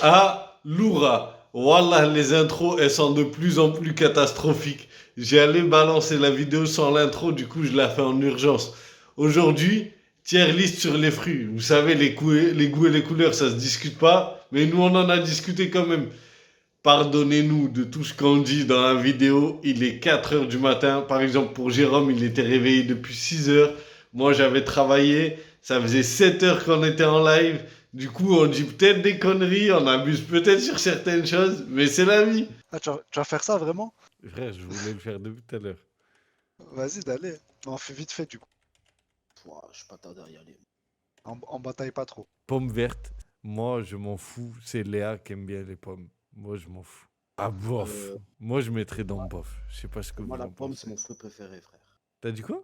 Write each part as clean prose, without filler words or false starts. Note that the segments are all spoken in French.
Ah, Loura. Wallah, les intros, elles sont de plus en plus catastrophiques. J'ai allé balancer la vidéo sans l'intro, du coup, je la fais en urgence. Aujourd'hui, tier list sur les fruits. Vous savez, les goûts et les couleurs, ça se discute pas, mais nous, on en a discuté quand même. Pardonnez-nous de tout ce qu'on dit dans la vidéo. Il est 4 heures du matin. Par exemple, pour Jérôme, il était réveillé depuis 6 heures. Moi, j'avais travaillé. Ça faisait 7 heures qu'on était en live. Du coup, on dit peut-être des conneries, on abuse peut-être sur certaines choses, mais c'est la vie. Ah, tu vas faire ça vraiment? Frère, je voulais le faire depuis tout à l'heure. Vas-y, d'aller. On fait vite fait du coup. Ouah, je suis pas tardé à y aller. En bataille pas trop. Pomme verte, moi, je m'en fous. C'est Léa qui aime bien les pommes. Moi, je m'en fous. Ah, bof. Moi, je mettrais dans Moi, bof. Je sais pas ce que moi, vous la en pomme, c'est pensez. mon fruit préféré, frère. T'as dit quoi?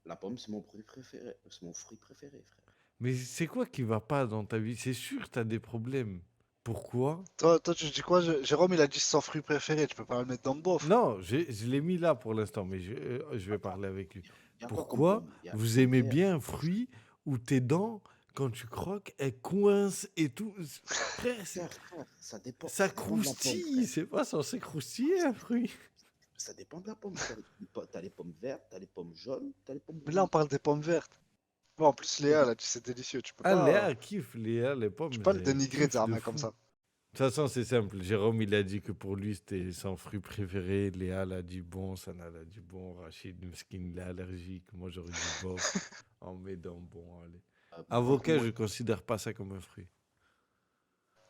La pomme, c'est mon fruit préféré. C'est mon fruit préféré, frère. Mais c'est quoi qui va pas dans ta vie? C'est sûr, t'as des problèmes. Pourquoi? Toi, tu dis quoi? Jérôme, il a dit son fruit préféré. Tu peux pas le mettre dans le bof. Non, je l'ai mis là pour l'instant, mais je vais Attends, parler avec lui. il y a quoi comme Pourquoi pomme? Il y a vous pomme aimez verte. bien un fruit où tes dents, quand tu croques, elles coincent et tout? Frère, Frère, ça dépend. ça Ça dépend de la pomme, croustille, frère. c'est pas censé croustiller un fruit. Ça dépend de la pomme. T'as les pommes vertes, t'as les pommes jaunes, t'as les pommes Mais là, on brunes. parle des pommes vertes. Bon, en plus, Léa, elle a dit c'est délicieux. Ah, Léa kiffe, Léa, les Tu pommes, peux pas le elle dénigrer kiffe de de main comme fou. ça. De toute façon, c'est simple. Jérôme, il a dit que pour lui, c'était son fruit préféré. Léa, elle a dit bon. Sana, elle a dit bon. Rachid, Mskin, il est allergique. Moi, j'aurais dit bof. On met dans bon, allez. Avocat, je considère pas ça comme un fruit.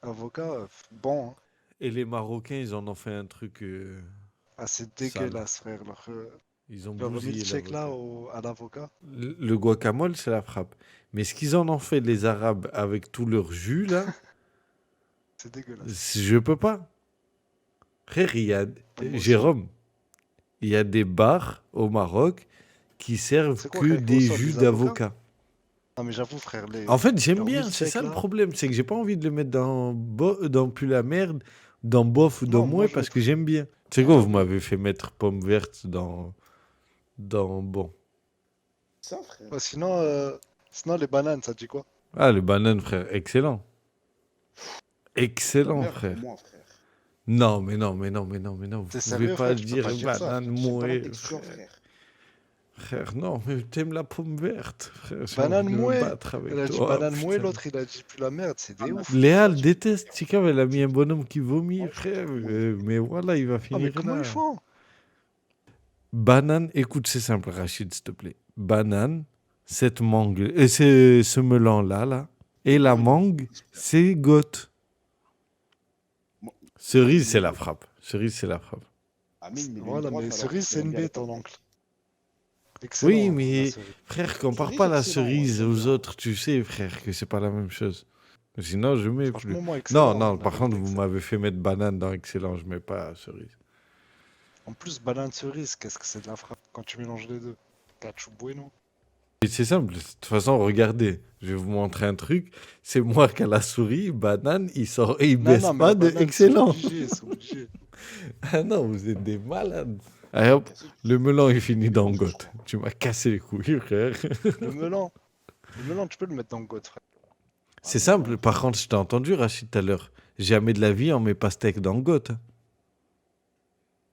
Avocat, bon, hein. Et les Marocains, ils en ont fait un truc Ah, c'est sale. dégueulasse, frère. Ils ont Leur bousillé milkshake là l'avocat. à l'avocat. Le guacamole, c'est la frappe. Mais ce qu'ils en ont fait, les Arabes, avec tout leur jus, là, C'est dégueulasse. je peux pas. Frère, il y a... Moi aussi. Jérôme, il y a des bars au Maroc qui servent C'est quoi, que frère, des au sol, jus des avocats? d'avocat. Non, mais j'avoue, frère, En fait, j'aime leur bien, c'est milkshake ça le là. problème. C'est que j'ai pas envie de le mettre dans plus la merde, dans bof ou dans Non, moi, mouais, je parce que mettrais. j'aime bien. C'est quoi, vous m'avez fait mettre pomme verte dans bon. Ça, frère. Ouais, sinon, les bananes, ça dit quoi? Ah, le banane, frère, excellent. La Excellent, merde pour frère. moi, frère. Non, mais non, mais non, mais non, mais non. Vous T'es pouvez sérieux, pas frère? Tu peux dire pas dire ça. banane J'aime pas la mouais, texture, frère. frère. Frère, non, mais t'aimes la pomme verte, frère. J'ai Banane envie de me mouée. battre Elle avec a dit toi, banane mouée, putain. l'autre il a dit plus la merde, c'est des ouf. Léa le déteste. Tika, elle a mis un bonhomme qui vomit, frère. Ouais. Mais voilà, il va Ah, mais finir comment là. ils font? Banane, écoute, c'est simple, Rachid, s'il te plaît. Banane, cette mangue, et c'est ce melon-là, là, et la mangue, c'est goth. Moi- Cerise, c'est la frappe. Cerise, c'est la frappe. Amine, mais Voilà, mais cerise, c'est une bête, ton oncle. Excellent, Oui, la mais cerise. frère, compare Cerise, pas la excellent, ouais, cerise j'aime aux bien. autres, tu sais, frère, que c'est pas la même chose. Sinon, je mets plus. Franchement, moi, Non, excellent. non, La par contre, vérité, vous m'avez fait mettre banane dans excellent, je mets pas cerise. En plus, banane cerise, qu'est-ce que c'est de la frappe quand tu mélanges les deux? Cacio bueno. Et c'est simple, de toute façon, regardez, je vais vous montrer un truc. C'est moi qui a la souris, banane, il sort et il Non, baisse non, mais pas la de banane, excellent. c'est obligé. Ah non, vous êtes des malades. Allez hop, le melon est fini dans le goth. Tu m'as cassé les couilles, frère. Le melon, tu peux le mettre dans le goût, frère. C'est simple, par contre, je t'ai entendu, Rachid, tout à l'heure. Jamais de la vie, on met pas steak dans le goth.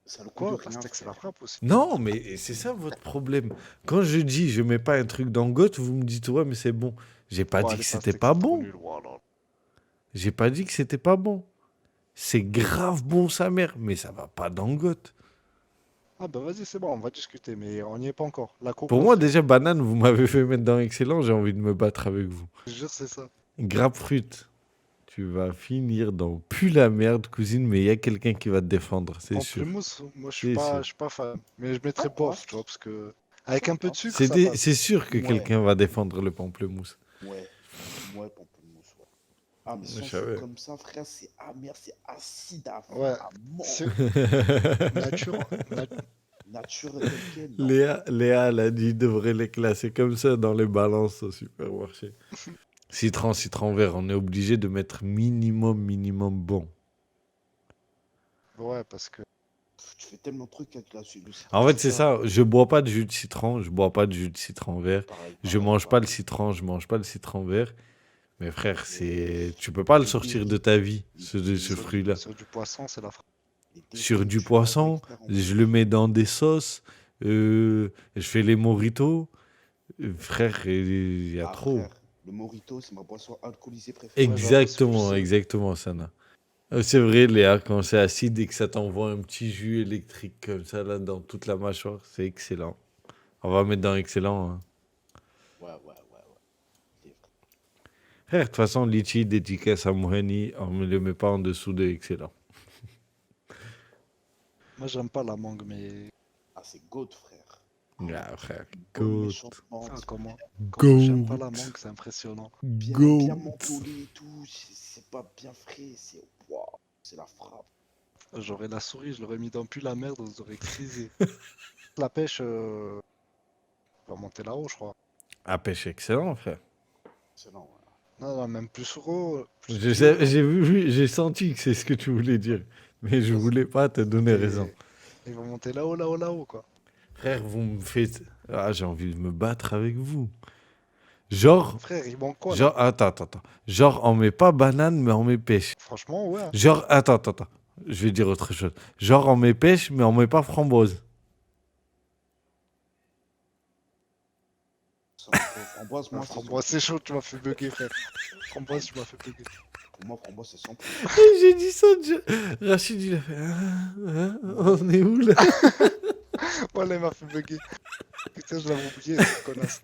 Ça le Quoi? coûte de La rien, steak, c'est la frère. frappe aussi. Non, mais c'est ça votre problème. Quand je dis je mets pas un truc dans le goth, vous me dites ouais, mais c'est bon. J'ai pas dit les que c'était pastèques, pas c'est trop bon. nul. Voilà. J'ai pas dit que c'était pas bon. C'est grave bon sa mère, mais ça va pas dans le goth. Ah bah vas-y, c'est bon, on va discuter, mais on n'y est pas encore. La coco, Pour moi, frère, déjà, banane, vous m'avez fait mettre dans excellent, j'ai envie de me battre avec vous. je te jure, c'est ça. Grapefruit, tu vas finir dans plus la merde, cousine, mais il y a quelqu'un qui va te défendre, c'est sûr. Pamplemousse, moi C'est sûr. je suis pas fan. Mais je mettrais Pourquoi? bof, tu vois, parce que avec un peu de sucre, C'est ça des- passe. c'est sûr que Ouais. quelqu'un va défendre le pamplemousse. Ouais, pamplemousse, ouais. Ah, mais Je sans savais. sucre comme ça, frère, c'est amer, c'est acide à Ouais. à mort. Nature, Nature telle quelle, non. Léa, elle a dit devrait les classer comme ça dans les balances au supermarché. Citron vert, on est obligé de mettre minimum bon. Ouais, parce que Tu fais tellement de trucs avec le citron. En fait, c'est ça, je bois pas de jus de citron vert. Pareil, Je mange pas le pareil. citron, je mange pas le citron vert. Mais frère, tu peux pas le sortir de ta vie, ce Sur, fruit-là. sur du poisson, c'est la frappe. Les deux Sur trucs, du je suis avec, poisson, frère, en je plus. le mets dans des sauces, je fais les mojitos. Frère, il y a Ah, trop. frère, le mojito, c'est ma boisson alcoolisée préférée. Ouais, j'avoue, Exactement, c'est- exactement, Sana. C'est vrai, Léa, quand c'est acide et que ça t'envoie un petit jus électrique comme ça, là, dans toute la mâchoire, c'est excellent. On va mettre dans excellent, hein. Ouais, ouais, ouais, ouais. C'est vrai. Frère, de toute façon, litchi, dédicace à Mohani, on ne le met pas en dessous de excellent. Moi, j'aime pas la mangue, mais Ah, c'est goat, frère. Ah, frère, Une bonne goat, méchante menthe, enfin, comment j'aime pas la goat, mangue, c'est impressionnant. bien goat. mentholée et tout. C'est pas bien frais. C'est waouh, c'est la frappe. J'aurais la souris, je l'aurais mis dans plus la merde, vous aurez crisé. La pêche, va monter là-haut, je crois. Ah, pêche excellent, frère. Excellent, ouais. Non, non, même plus haut, plus Je plus sais- haut, hein. J'ai vu, j'ai senti que c'est ce que tu voulais dire, mais je Vas-y. voulais pas te donner raison. Et ils vont monter là-haut, là-haut, là-haut, quoi. Frère, vous me faites... Ah, j'ai envie de me battre avec vous. Genre, Frère, il manque quoi, là? genre, attends. Genre, on met pas banane, mais on met pêche. Franchement, ouais. Genre, attends. Je vais dire autre chose. Genre, on met pêche, mais on met pas framboise. Entre framboise, moi, c'est sans Framboise, c'est plus. chaud, tu m'as fait bugger, frère. Framboise, tu m'as fait bugger. Pour moi, framboise, c'est sans plus. Et j'ai dit ça, Rachid, il a fait... on est où, là? Voilà, il m'a fait bugger. Putain, je l'avais oublié, cette connasse.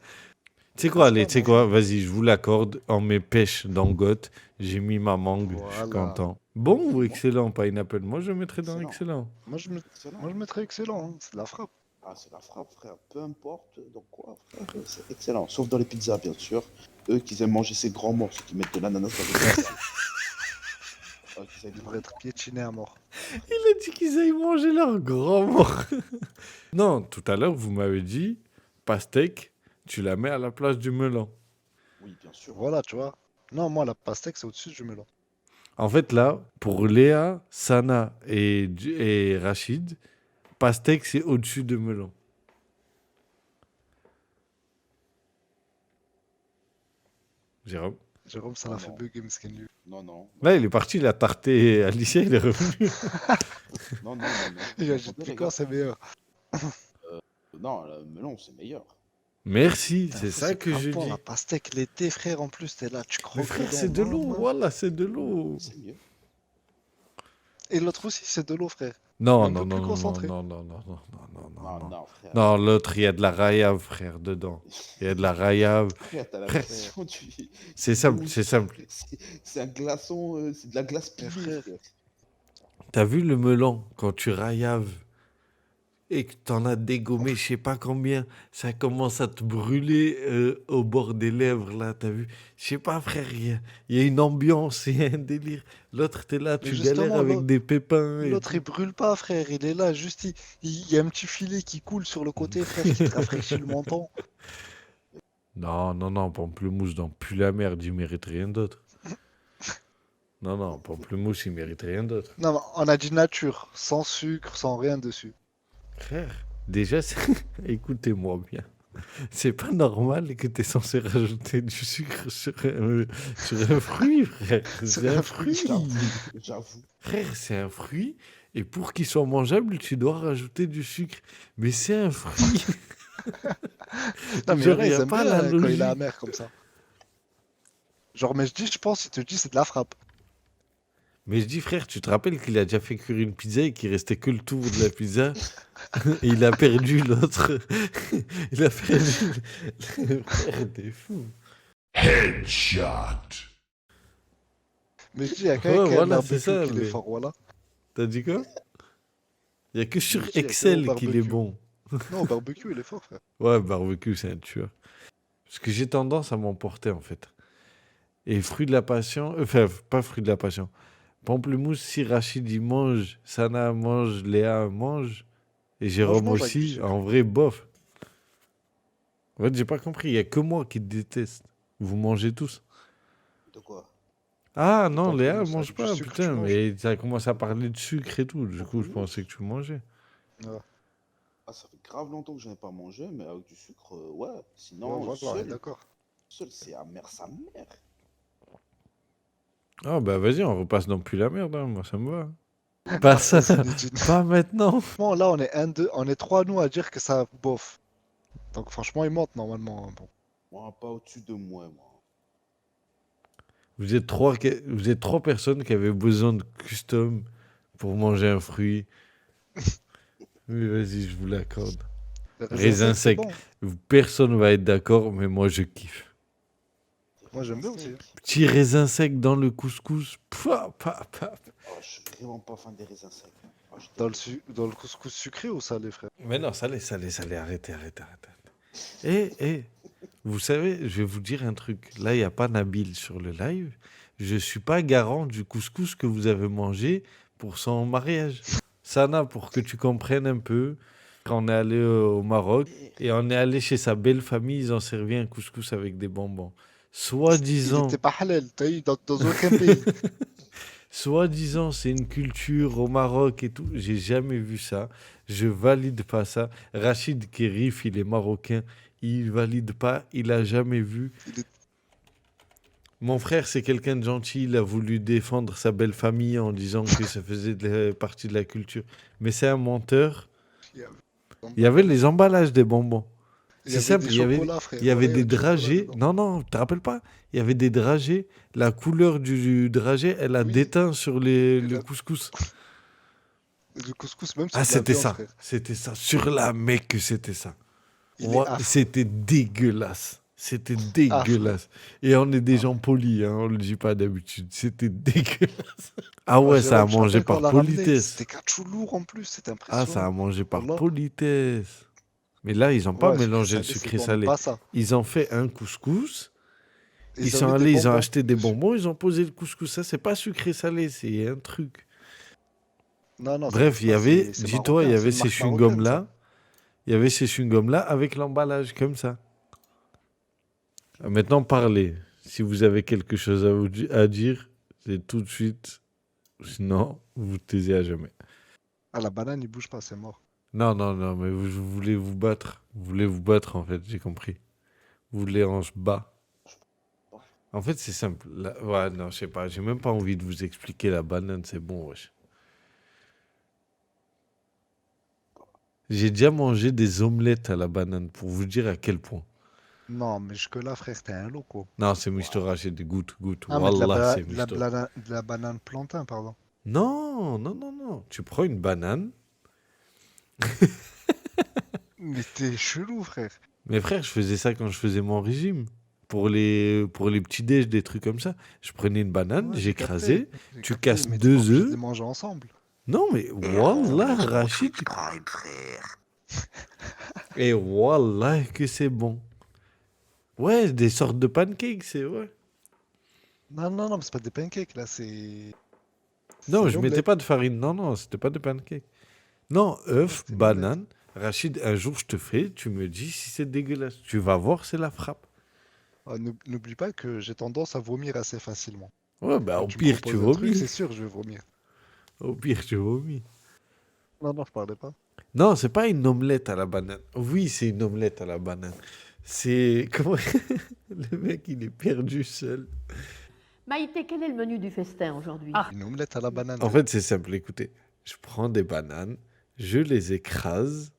Tu sais quoi, allez, Ça, tu sais non. quoi, vas-y, je vous l'accorde. On met pêche dans goth. J'ai mis ma mangue, je suis Voilà. content. Bon ou Moi, excellent, pineapple? Moi, je mettrais dans excellent. excellent. Moi, je, Excellent. moi, je mettrais excellent, hein. C'est de la frappe. Ah, c'est la frappe, frère. Peu importe dans quoi, frère. C'est excellent. Sauf dans les pizzas, bien sûr. Eux qui aiment manger ces grands morceaux, qui mettent de l'ananas dans les pizzas. Ouais, qu'ils aillent Il devrait être piétiné à mort. Il a dit qu'ils aillent manger leur grand mort. Non, tout à l'heure, vous m'avez dit, pastèque, tu la mets à la place du melon. Oui, bien sûr. Voilà, tu vois. Non, moi, la pastèque, c'est au-dessus du melon. En fait, là, pour Léa, Sana et Rachid, pastèque, c'est au-dessus de melon. Jérôme? Jérôme, ça Non, l'a fait non. bugger, Msken lui. Non. Là, il est parti, il a tarté Alicia, il est revenu. Non. Il a Attendez, dit les depuis gars. quand c'est meilleur. Non, le melon, c'est meilleur. Merci, Putain, c'est faut, ça que je frappant, dis. la pastèque l'été, frère, en plus, t'es là, tu Mais croques frère, dedans. c'est de l'eau, maman. voilà, c'est de l'eau. C'est mieux. Et l'autre aussi, c'est de l'eau, frère. Non, Mais un non, peu non, plus non, concentré. non. Non, frère. Non, l'autre, il y a de la rayave, frère, dedans. Il y a de la rayave. Frère, t'as Frère, l'impression c'est simple, c'est simple. C'est un glaçon, c'est de la glace Mais pilée, frère, frère. T'as vu le melon, quand tu rayaves et que t'en as dégommé je sais pas combien, ça commence à te brûler au bord des lèvres, là, t'as vu? Je sais pas, frère, il y a une ambiance, il y a un délire. L'autre, t'es là, mais tu galères justement, avec des pépins et l'autre, tout. il brûle pas, frère. Il est là, juste, il y a un petit filet qui coule sur le côté, frère, qui te rafraîchit le menton. Non, Pamplemousse dans Pue la merde, il mérite rien d'autre. Non, Pamplemousse, il mérite rien d'autre. Non, mais on a dit nature, sans sucre, sans rien dessus. Frère, déjà, écoutez-moi bien. C'est pas normal que tu es censé rajouter du sucre sur un fruit, frère. C'est un fruit. J'avoue. Frère, c'est un fruit. Et pour qu'il soit mangeable, tu dois rajouter du sucre. Mais c'est un fruit. Non, mais Genre, là, y ils a aiment pas bien la hein, quand il est logique. amer comme ça. Genre, mais je pense, il te dit, c'est de la frappe. Mais je dis, frère, tu te rappelles qu'il a déjà fait cuire une pizza et qu'il restait que le tour de la pizza et il a perdu l'autre. Il a perdu. Frère, t'es fou. Headshot. Mais je dis, il y a Ouais, quelqu'un qui a le voilà, c'est barbecue ça. qui est Mais... fort, voilà. T'as dit quoi? Il y a que sur Je dis, il y a que au Excel qu'il est barbecue. bon. Non, au barbecue, il est fort, frère. Ouais, barbecue, c'est un tueur. Parce que j'ai tendance à m'emporter, en fait. Et fruit de la passion, enfin, pas fruit de la passion. Pamplemousse, si Rachid il mange, Sana mange, Léa mange, et Moi, je Jérôme mange avec du aussi, sucre. en vrai, bof. En fait, j'ai pas compris, il y a que moi qui te déteste. Vous mangez tous. De quoi? Ah Le non, Léa, elle pamplemousse mange avec du pas, sucre, tu putain, manges. mais ça commence à parler de sucre et tout. Du coup, je Pamplemousse? pensais que tu le mangeais. Ouais, Ah, ça fait grave longtemps que j'en ai pas mangé, mais avec du sucre, ouais. ouais, Sinon, voilà, ouais, d'accord. seul, c'est amer sa mère. Ah bah vas-y, on repasse dans plus la merde, hein, moi ça me va. Pas ça, Zinedine. pas maintenant. Franchement, là, on est trois nous à dire que ça bof. Donc franchement, il monte normalement, hein, bon. Moi, pas au-dessus de moi, moi. Vous êtes trois personnes qui avaient besoin de custom pour manger un fruit. Mais vas-y, je vous l'accorde. Le Raisin c'est sec. bon. Personne va être d'accord, mais moi je kiffe. Des Moi, j'aime bien raisins aussi. secs. Petit raisin sec dans le couscous. Pouah, pa, pa. Oh, je suis vraiment pas fan des raisins secs. Oh, je Dans le, déteste. dans le couscous sucré ou salé, frère? Mais non, salé, arrêtez. Eh, vous savez, je vais vous dire un truc. Là, il n'y a pas Nabil sur le live. Je suis pas garant du couscous que vous avez mangé pour son mariage. Sana, pour que tu comprennes un peu, quand on est allé au Maroc et on est allé chez sa belle famille, ils ont servi un couscous avec des bonbons. Il Soi-disant, était pas halal, t'as eu dans aucun pays. Soi-disant, c'est une culture au Maroc et tout. J'ai jamais vu ça. Je valide pas ça. Rachid Kerif, il est marocain. Il valide pas. Il a jamais vu. Il est- Mon frère, c'est quelqu'un de gentil. Il a voulu défendre sa belle famille en disant que ça faisait partie de la culture. Mais c'est un menteur. Il y avait les emballages des bonbons. Il y C'est avait simple. des chocolats, frère. Il y avait Ouais, des du chocolat dragées. dedans. Non, tu te rappelles pas? Il y avait des dragées. La couleur du dragée, elle a Oui. déteint sur Et le la- couscous. Du couscous, même Ah, c'est de la c'était viande, ça. frère. C'était ça. Sur la Mecque, c'était ça. Il Ouais, est affreux. c'était dégueulasse. C'était Affreux. dégueulasse. Et on est des gens polis, hein, on le dit pas d'habitude. C'était dégueulasse. Ah ouais, ça a Jérôme, je mangé rappelle quand on par l'a ramené, politesse. c'était cachou lourd en plus, c'était Ah, ça a impressionnant. mangé par Wallah. politesse. Mais là, ils n'ont pas Ouais, mélangé le c'est sucré bon, mais salé. pas ça. Ils ont fait un couscous. Ils ont sont mis des allés, ils ont bonbons acheté des dessus. bonbons, ils ont posé le couscous. Ça, c'est pas sucré salé, c'est un truc. Non, Bref, il y avait, c'est dis-toi, il y marocain, c'est avait une ces marque marocaine, ça. chewing-gums-là. Il y avait ces chewing-gums-là avec l'emballage, comme ça. Maintenant, parlez. Si vous avez quelque chose à dire, c'est tout de suite. Sinon, vous vous taisez à jamais. Ah, la banane, il bouge pas, c'est mort. Non, mais vous voulez vous battre. Vous voulez vous battre, en fait, j'ai compris. Vous voulez en se bat. En fait, c'est simple. Ouais, non, je sais pas. J'ai même pas envie de vous expliquer la banane, c'est bon, wesh. J'ai déjà mangé des omelettes à la banane pour vous dire à quel point. Non, mais jusque-là, frère, t'es un loco. Non, c'est Mistora, j'ai des gouttes. Ah, mais de la, Wallah, c'est de la, Mistora. de la banane plantain, pardon. Non. Tu prends une banane. Mais t'es chelou, frère. Mais frère, je faisais ça quand je faisais mon régime. Pour les petits déj, des trucs comme ça. Je prenais une banane, Ouais, j'écrasais. j'ai Tu capté, casses mais t'es pas 2 obligé de les œufs. manger ensemble. Non, mais Wallah, Rachid. Et Wallah, que c'est bon. Ouais, des sortes de pancakes, c'est ouais. Non, mais c'est pas des pancakes, là, c'est... Non, c'est je une mettais omelette. pas de farine. Non, c'était pas des pancakes. Non, œuf, C'est une banane. Rachid, un jour, je te fais, tu me dis si c'est dégueulasse. Tu vas voir, c'est la frappe. Ah, n'oublie pas que j'ai tendance à vomir assez facilement. Ouais, bah Quand au tu me pire, tu proposes un truc, vomis. c'est sûr, je vais vomir. Au pire, tu vomis. Non, je parlais pas. Non, c'est pas une omelette à la banane. Oui, c'est une omelette à la banane. C'est... Comment... Le mec, il est perdu seul. Maïté, quel est le menu du festin aujourd'hui? Une omelette à la banane. En fait, c'est simple, écoutez. Je prends des bananes, je les écrase,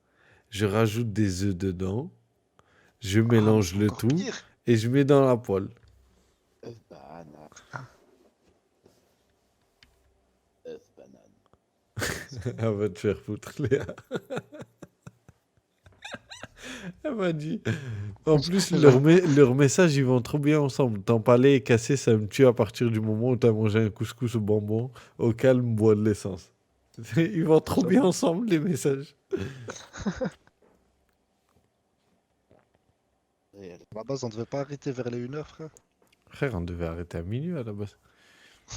je rajoute des œufs dedans, je mélange le encore tout pire. et je mets dans la poêle. œuf banane. œuf banane. Elle va te faire foutre, Léa. Elle m'a dit. En plus, leur message, ils vont trop bien ensemble. Ton palais est cassé, ça me tue à partir du moment où tu as mangé un couscous au bonbon. Au calme, bois de l'essence. Ils vont trop bien ensemble, les messages. Réel. À la base, on devait pas arrêter vers les 1h, frère. Frère, on devait arrêter à minuit à la base.